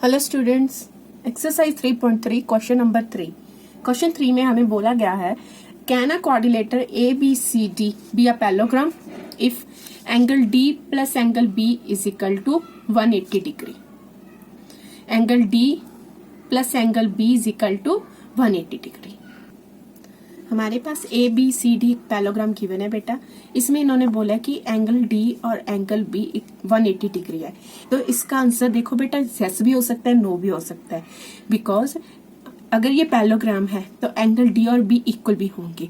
Hello students, exercise 3.3 question number 3। Question 3 में हमें बोला गया है can a quadrilateral A B C D be a parallelogram if angle D plus angle B is equal to 180 degree. Angle D plus angle B is equal to 180 degree. हमारे पास A B C D parallelogram given है बेटा। इसमें इन्होंने बोला कि angle D और angle B 180 degree है। तो इसका आंसर देखो बेटा, यस भी हो सकता है, नो भी हो सकता है। बिकॉज अगर ये पैरेललोग्राम है तो एंगल डी और बी इक्वल भी होंगे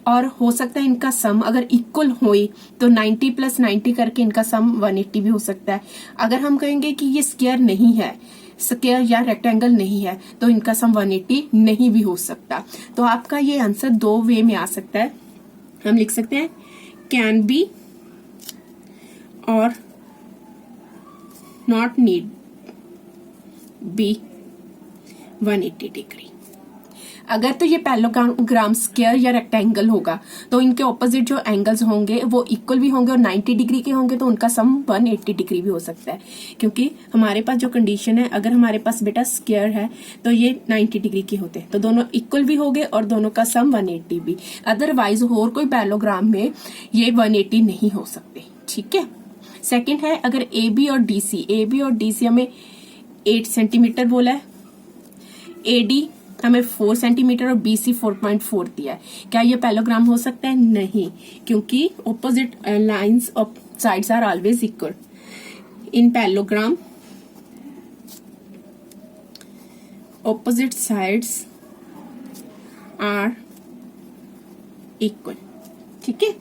और हो सकता है इनका सम अगर इक्वल होए तो 90 प्लस 90 करके इनका सम 180 भी हो सकता है। अगर हम कहेंगे कि ये स्क्वायर नहीं है, स्क्वायर या रेक्टेंगल नहीं है, तो इनका सम 180 नहीं भी हो सकता। तो आपका ये आंसर दो वे में आ सकता है। हम लिख सकते हैं कैन बी और नॉट नीड बी 180 डिग्री। अगर तो ये पैरेललोग्राम स्क्वायर या रेक्टेंगल होगा तो इनके ऑपोजिट जो एंगल्स होंगे वो इक्वल भी होंगे और 90 डिग्री के होंगे, तो उनका सम 180 डिग्री भी हो सकता है। क्योंकि हमारे पास जो कंडीशन है, अगर हमारे पास बेटा स्क्वायर है तो ये 90 डिग्री के होते हैं, तो दोनों इक्वल भी होंगे और दोनों का सम 180 भी। अदरवाइज और कोई पैरेललोग्राम में ये 180 नहीं हो सकते। ठीक है। सेकेंड है, अगर ए बी और डी सी हमें 8 सेंटीमीटर बोला है, ए डी हमें 4 सेंटीमीटर और BC 4.4 दिया है। क्या ये पैरेललोग्राम हो सकता है? नहीं, क्योंकि opposite lines of sides are always equal in parallelogram. Opposite sides are equal. ठीक है।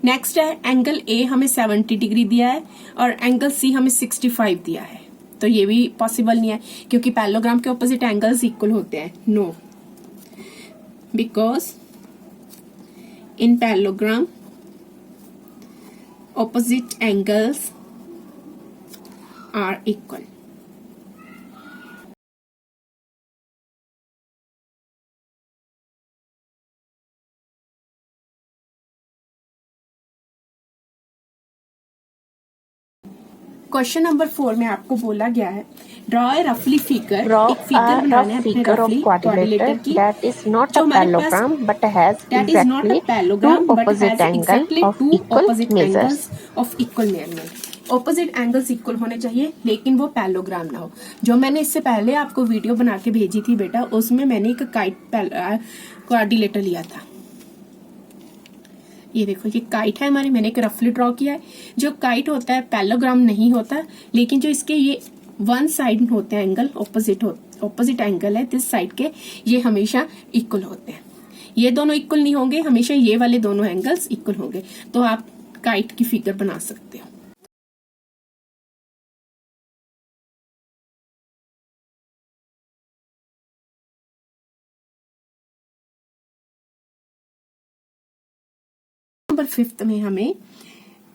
नेक्स्ट है एंगल ए हमें 70 डिग्री दिया है और एंगल सी हमें 65 दिया है, तो ये भी पॉसिबल नहीं है क्योंकि पैरेललोग्राम के ऑपोजिट एंगल्स इक्वल होते हैं। No, because in parallelogram opposite angles are equal. Question number 4 में आपको बोला गया है ड्रॉ ए रफली फिगर। एक फिगर बनाना है अपने रफली क्वाड्रिलेटर की that is not a parallelogram but has exactly two opposite angles of equal measures. Of equal measurement. Opposite angles equal होने चाहिए लेकिन वो पैरेललोग्राम ना हो। जो मैंने इससे पहले आपको वीडियो बना के भेजी थी बेटा, उसमें मैंने एक काइट क्वाड्रिलेटर लिया था। ये देखो, ये काइट है हमारी, मैंने एक रफली ड्रॉ किया है। जो काइट होता है पैरेललोग्राम नहीं होता, लेकिन जो इसके ये वन साइड होते हैं एंगल, ऑपोजिट एंगल है दिस साइड के, ये हमेशा इक्वल होते हैं। ये दोनों इक्वल नहीं होंगे, हमेशा ये वाले दोनों एंगल्स इक्वल होंगे। तो आप काइट की फिगर बना सकते हो। नंबर 5 में हमें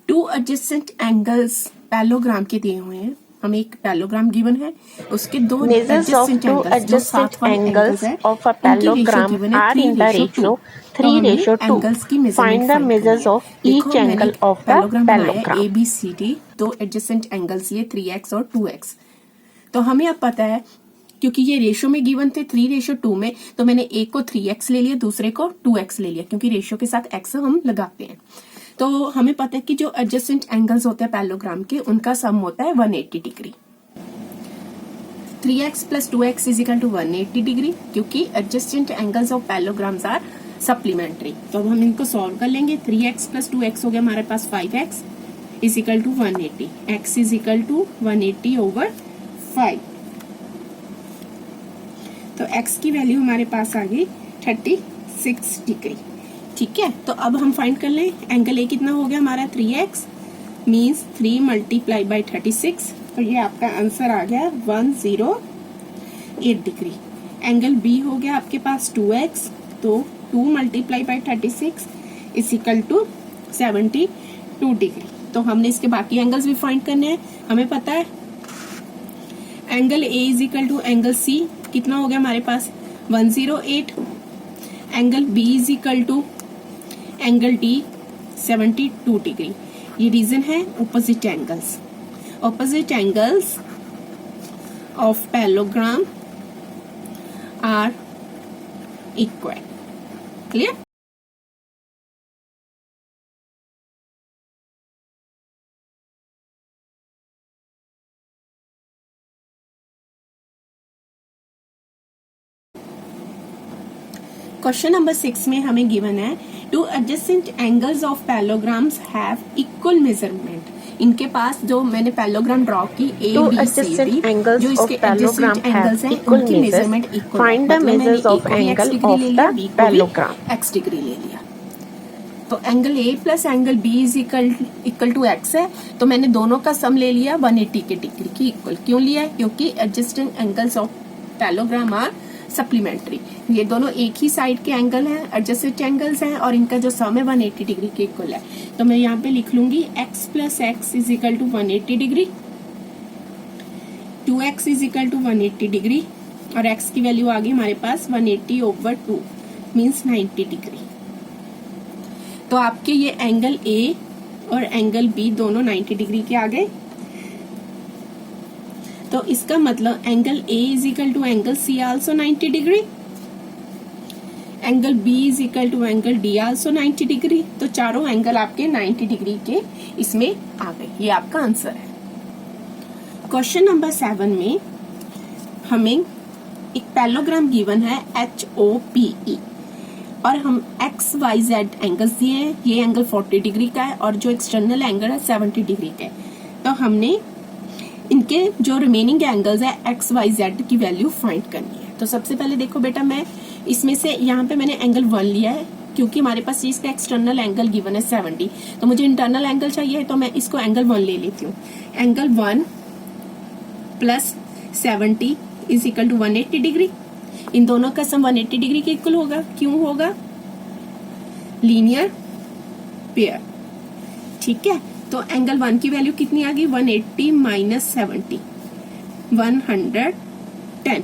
2 एडजेसेंट एंगल्स पैरेललोग्राम के दिए हुए हैं। हमें एक पैरेललोग्राम गिवन है, उसके दो Measures of two adjacent angles of a parallelogram are in the ratio 3:2. Find the measures of each angle of the parallelogram. ABCD दो एडजेसेंट एंगल्स लिए 3x और 2x। तो हमें अब पता है क्योंकि ये रेशियो में गिवन थे 3:2 में, तो मैंने एक को 3x ले लिया, दूसरे को 2x ले लिया, क्योंकि रेशियो के साथ x हम लगाते हैं। तो हमें पता है कि जो एडजेसेंट एंगल्स होते हैं पैरेललोग्राम के, उनका सम होता है 180 degree. 3x plus 2x is equal to 180 degree, क्योंकि adjacent angles of parallelograms are supplementary. तो अब हम इनको सॉल्व कर लेंगे। 3x प्लस 2x हो गया हमारे पास 5x is equal to 180। x is equal to 180 over 5। तो x की वैल्यू हमारे पास आ गई 36 डिग्री। ठीक है। तो अब हम फाइंड कर लें एंगल ए कितना हो गया हमारा 3x मीन्स 3 मल्टीप्लाई बाई 36, और ये आपका आंसर आ गया 108 डिग्री। एंगल बी हो गया आपके पास 2x, तो 2 multiply by 36 is equal to 72 degree. तो हमने इसके बाकी एंगल्स भी फाइंड करने हैं। हमें पता है angle A is equal to angle C कितना हो गया हमारे पास 108। Angle B is equal to angle D 72 degree. ये रीजन है opposite angles. Opposite angles of parallelogram are equal. Clear? Question number 6 में हमें गिवन है two adjacent angles of parallelograms have equal measurement. इनके पास जो मैंने पैरेललोग्राम ड्रॉ की ए बी सी डी, जो इसके एडजेसेंट एंगल्स हैं उनकी measurement equal. Find the measures of angle of the parallelogram. x degree ले लिया. तो angle A plus angle B is equal to x है, तो मैंने दोनों का सम ले लिया 180 के डिग्री की इक्वल. क्यों लिया? क्योंकि adjacent angles of parallelogram are supplementary. ये दोनों एक ही साइड के एंगल हैं, एडजेसेंट एंगल्स हैं, और इनका जो सम है 180 डिग्री के इक्वल है. तो मैं यहाँ पे लिख लूंगी x plus x is equal to 180 degree, 2x is equal to 180 degree, और x की वैल्यू आ गई हमारे पास 180 ओवर 2 मीन्स 90 डिग्री. तो आपके ये एंगल A और एंगल B दोनों 90 डिग्री के आ गए. तो इसका मतलब angle A is equal to angle C also 90 degree, angle B is equal to angle D also 90 degree. तो चारों एंगल आपके 90 डिग्री के इसमें आ गए. ये आपका आंसर है. क्वेश्चन नंबर 7 में हमें एक पैरेललोग्राम गिवन है HOPE, और हम XYZ एंगल्स दिए हैं. ये एंगल 40 डिग्री का है और जो एक्सटर्नल एंगल है 70 डिग्री का है. तो हमने इनके जो रिमेनिंग एंगल्स है XYZ की वैल्यू फाइंड करनी है. तो सबसे पहले देखो बेटा, मैं इसमें से यहाँ पे मैंने एंगल 1 लिया है क्योंकि हमारे पास इसका एक्सटर्नल एंगल गिवन है 70. तो मुझे इंटरनल एंगल चाहिए, तो मैं इसको एंगल 1 ले लेती हूँ. Angle 1 plus 70 is equal to 180 degree. इन दोनों का सम 180 डिग्री के इक्वल होगा. क्यों होगा? Linear pair. ठीक है. तो एंगल 1 की वैल्यू कितनी आ गई? 180 माइनस 70, 110.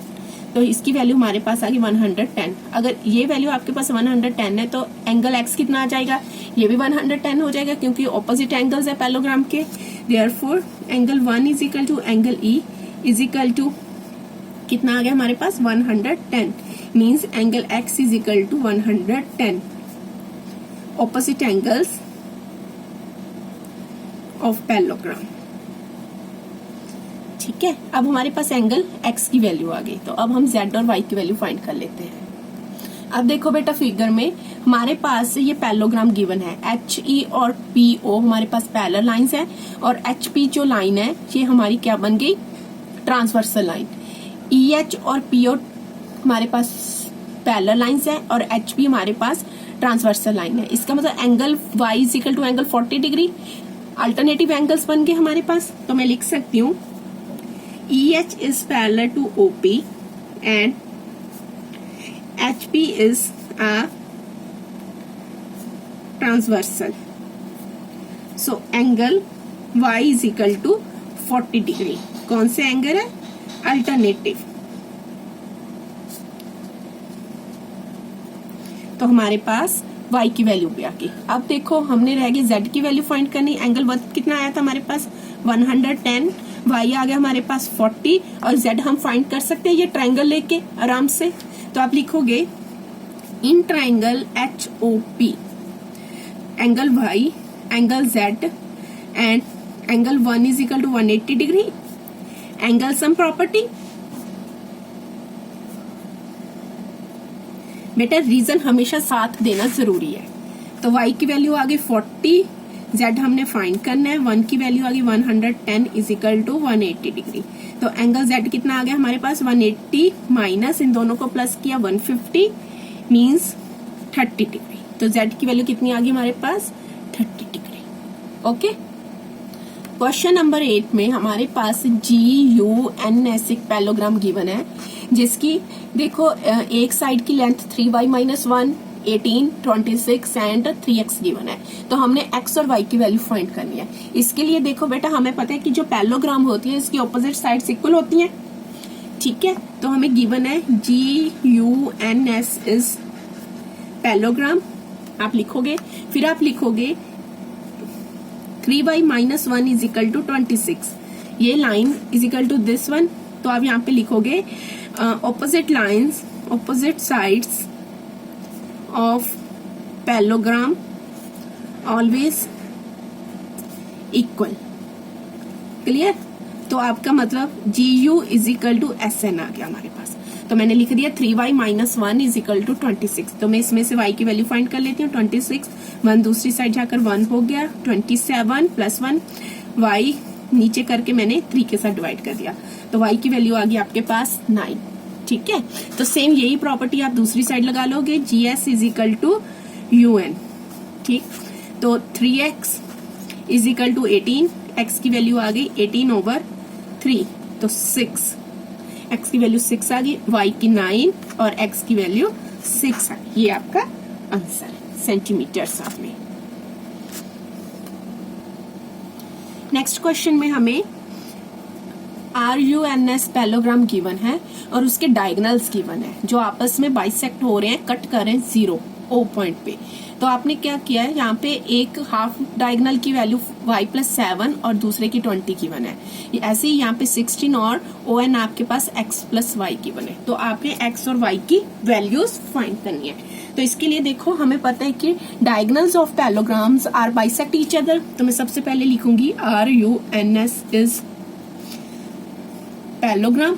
तो इसकी वैल्यू हमारे पास आ गई 110. अगर ये वैल्यू आपके पास 110 है तो एंगल x कितना आ जाएगा? ये भी 110 हो जाएगा क्योंकि ऑपोजिट एंगल्स है पैरेललोग्राम के. Therefore angle 1 is equal to angle E is equal to कितना आ गया हमारे पास? 110. Means angle x is equal to 110. Opposite angles of parallelogram. ठीक है. अब हमारे पास एंगल x की वैल्यू आ गई, तो अब हम z और y की वैल्यू फाइंड कर लेते हैं. अब देखो बेटा, फिगर में हमारे पास ये पैरेललोग्राम गिवन है. HE और PO हमारे पास पैरेलल लाइंस है, और HP जो लाइन है ये हमारी क्या बन गई? Transversal line. EH और PO हमारे पास पैरेलल लाइंस है, और HP हमारे पास ट्रांसवर्सल लाइन है. इसका मतलब angle y is equal to angle 40 degree. Alternative angles बन गए हमारे पास. तो मैं लिख सकती हूँ EH is parallel to OP and HP is a transversal. So angle Y is equal to 40 degree. कौन से एंगल है? अल्टरनेटिव. तो हमारे पास y की वैल्यू भी आ गई. अब देखो, हमने रह गई z की वैल्यू फाइंड करनी. एंगल 1 कितना आया था हमारे पास? 110. y आ गया हमारे पास 40, और z हम फाइंड कर सकते हैं ये ट्रायंगल लेके आराम से. तो आप लिखोगे in triangle HOP angle y, angle z and angle 1 is equal to 180 degree. Angle sum property. बेटा रीजन हमेशा साथ देना जरूरी है. तो y की वैल्यू आ गई 40, z हमने फाइंड करना है. 1 की वैल्यू आ गई 110 इज इक्वल टू 180 डिग्री. तो एंगल z कितना आ गया हमारे पास? 180 माइनस इन दोनों को प्लस किया 150 मींस 30 डिग्री. तो z की वैल्यू कितनी आ गई हमारे पास? 30 डिग्री. ओके. क्वेश्चन नंबर 8 में हमारे पास GUNS एक पैरेललोग्राम गिवन है, जिसकी देखो एक साइड की length 3y minus 1, 18, 26 and 3x given है. तो हमने x और y की वैल्यू फाइंड करनी है. इसके लिए देखो बेटा, हमें पता है कि जो पैरेललोग्राम होती है इसकी ऑपोजिट साइड्स इक्वल होती हैं. ठीक है. तो हमें गिवन है GUNS इज पैरेललोग्राम. आप लिखोगे, फिर आप लिखोगे 3y minus 1 is equal to 26. ये line is equal to this one, तो आप यहाँ पे लिखोगे opposite lines, opposite sides of parallelogram always equal. Clear? तो आपका मतलब GU is equal to SN आ गया हमारे पास। तो मैंने लिख दिया 3y minus 1 is equal to 26। तो मैं इसमें से y की वैल्यू फाइंड कर लेती हूँ। 26 1 दूसरी साइड जाकर 1 हो गया, 27 प्लस 1 y नीचे करके मैंने 3 के साथ डिवाइड कर दिया, तो y की वैल्यू आ गई आपके पास 9। ठीक है, तो सेम यही प्रॉपर्टी आप दूसरी साइड लगा लोगे, GS is equal to UN। ठीक, तो 3x is equal to 18, x की वैल्यू आ गई 18/3, तो 6, x की वैल्यू 6 आ गई, y की 9 और x की वैल्यू 6 आ गई। ये आपका आंसर है सेंटीमीटर्स में। नेक्स्ट क्वेश्चन में हमें RUNS पैरेललोग्राम गिवन है और उसके डायगोनल्स गिवन है जो आपस में बाइसेक्ट हो रहे हैं, कट कर रहे हैं 0 O पॉइंट पे। तो आपने क्या किया है, यहाँ पे एक हाफ डायगोनल की वैल्यू y प्लस 7 और दूसरे की 20 गिवन है। ऐसे ही यहाँ पे 16 और ON आपके पास x प्लस y गिवन है। तो आपने x और y की वैल्यूज फाइंड करनी है। तो इसके लिए देखो, हमें पता है कि diagonals of parallelograms are bisect each other. तो मैं सबसे पहले लिखूंगी RUNS is parallelogram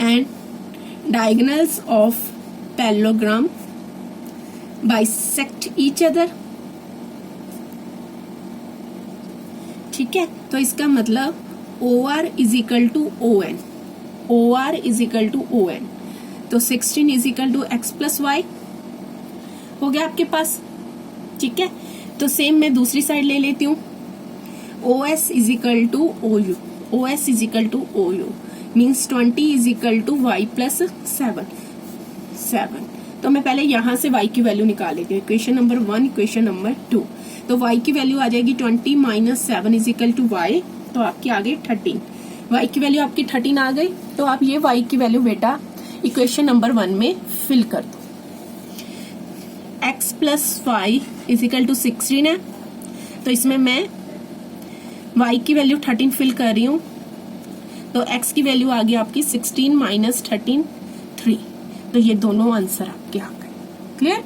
and diagonals of parallelogram bisect each other. ठीक है, तो इसका मतलब OR is equal to ON, OR is equal to ON। तो 16 is equal to x plus y हो गया आपके पास। ठीक है, तो सेम मैं दूसरी साइड ले लेती हूँ, OS is equal to OU, OS is equal to OU means 20 is equal to y plus 7। तो मैं पहले यहां से y की वैल्यू निकाल लेती हूँ, इक्वेशन नंबर 1, इक्वेशन नंबर 2। तो y की वैल्यू आ जाएगी 20 minus 7 is equal to y, तो आपकी आ गई 13। y की वैल्यू आपकी 13 आ गई, तो आप ये y की वैल्यू बेटा इक्वेशन नंबर 1 में फिल कर दो। x plus 5 is equal to 16 है, तो इसमें मैं y की वैल्यू 13 फिल कर रही हूँ, तो x की वैल्यू आ गई आपकी 16 माइनस 13 3। तो ये दोनों आंसर आपके आ गए। क्लियर?